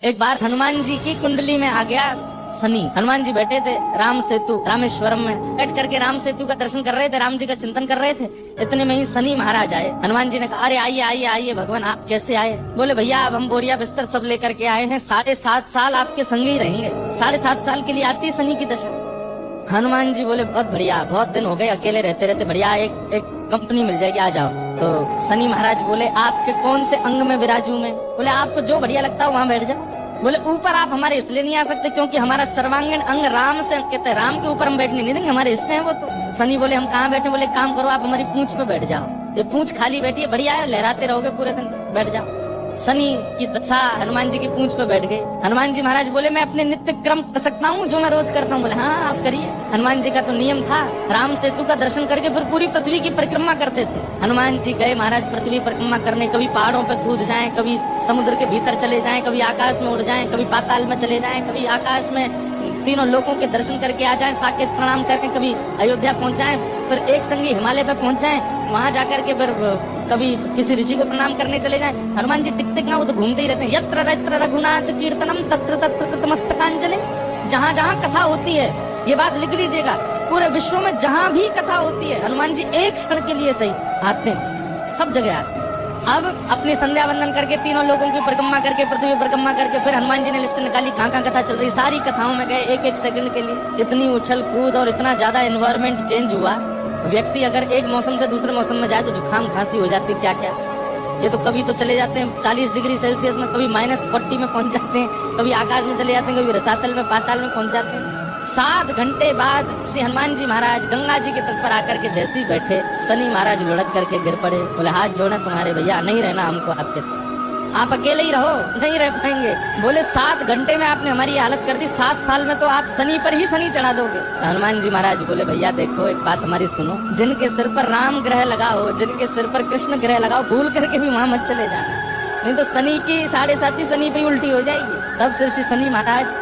एक बार हनुमान जी की कुंडली में आ गया शनि। हनुमान जी बैठे थे राम सेतु रामेश्वरम में, बैठ करके राम सेतु का दर्शन कर रहे थे, राम जी का चिंतन कर रहे थे। इतने में ही शनि महाराज आए। हनुमान जी ने कहा, अरे आइए आइए आइए भगवान, आप कैसे आए? बोले भैया अब हम बोरिया बिस्तर सब लेकर के आए हैं, 7.5 साल आपके संग ही रहेंगे। 7.5 साल के लिए आती है शनि की दशा। हनुमान जी बोले बहुत बढ़िया, बहुत दिन हो गए अकेले रहते रहते, बढ़िया एक कंपनी मिल जाएगी, आ जाओ। तो शनि महाराज बोले आपके कौन से अंग में विराजू मैं? बोले आपको जो बढ़िया लगता है वहाँ बैठ जाओ। बोले ऊपर आप हमारे इसलिए नहीं आ सकते क्योंकि हमारा सर्वांगीण अंग राम से अंकित है, राम के ऊपर हम बैठने नहीं देंगे, हमारे इष्ट है वो। तो शनि बोले हम कहाँ बैठे? बोले काम करो आप हमारी पूंछ पे बैठ जाओ, ये पूंछ खाली बैठी है, बढ़िया है, लहराते रहोगे पूरे दिन, बैठ जाओ। शनि की दशा हनुमान जी की पूंछ पे बैठ गई। हनुमान जी महाराज बोले मैं अपने नित्य क्रम कर सकता हूँ जो मैं रोज करता हूँ? बोले हाँ आप करिए। हनुमान जी का तो नियम था, राम सेतु का दर्शन करके फिर पूरी पृथ्वी की परिक्रमा करते थे। हनुमान जी गए महाराज पृथ्वी परिक्रमा करने, कभी पहाड़ों पे कूद जाएं, कभी समुद्र के भीतर चले जाएं, कभी आकाश में उड़ जाएं, कभी पाताल में चले जाएं, कभी आकाश में तीनों लोगों के दर्शन करके आ जाएं, साकेत प्रणाम करके कभी अयोध्या पहुंच जाएं, फिर एक संगी हिमालय पे पहुंच जाएं, वहां जाकर के फिर कभी किसी ऋषि को प्रणाम करने चले जाएं। हनुमान जी टिक टिक ना वो तो घूमते ही रहते हैं। यत्र यत्र रघुनाथ कीर्तनम तत्र तत्र कृतमस्तकांजलि। जहाँ जहाँ कथा होती है, ये बात लिख लीजिएगा, पूरे विश्व में जहाँ भी कथा होती है हनुमान जी एक क्षण के लिए सही आते हैं, सब जगह आते हैं। अब अपनी संध्या वंदन करके तीनों लोगों की परिक्रमा करके पृथ्वी परिक्रमा करके फिर हनुमान जी ने लिस्ट निकाली कहाँ कहाँ कथा चल रही, सारी कथाओं में गए एक एक सेकंड के लिए। इतनी उछल कूद और इतना ज्यादा एनवायरमेंट चेंज हुआ, व्यक्ति अगर एक मौसम से दूसरे मौसम में जाए तो जुकाम खांसी हो जाती है, क्या क्या। ये तो कभी तो चले जाते हैं 40 डिग्री सेल्सियस में, कभी -40 में पहुंच जाते हैं, कभी आकाश में चले जाते हैं, कभी रसातल में पाताल में पहुंच जाते हैं। 7 घंटे बाद श्री हनुमान जी महाराज गंगा जी के तट पर आकर के जैसे ही बैठे, शनि महाराज लुढ़क करके गिर पड़े। बोले हाथ जोड़े तुम्हारे भैया, नहीं रहना हमको आपके साथ, आप अकेले ही रहो, नहीं रह पाएंगे। बोले 7 घंटे में आपने हमारी हालत कर दी, 7 साल में तो आप शनि पर ही शनि चढ़ा दोगे। हनुमान जी महाराज बोले भैया देखो एक बात हमारी सुनो, जिनके सिर पर राम ग्रह लगा हो, जिनके सिर पर कृष्ण ग्रह लगा हो, भूल करके भी वहां मत चले जाना, नहीं तो शनि की 7.5 शनि पे उल्टी हो जाएगी। तब से श्री शनि महाराज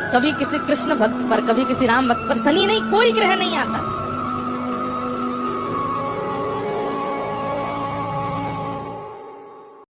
कभी किसी कृष्ण भक्त पर, कभी किसी राम भक्त पर, शनि नहीं कोई ग्रह नहीं आता।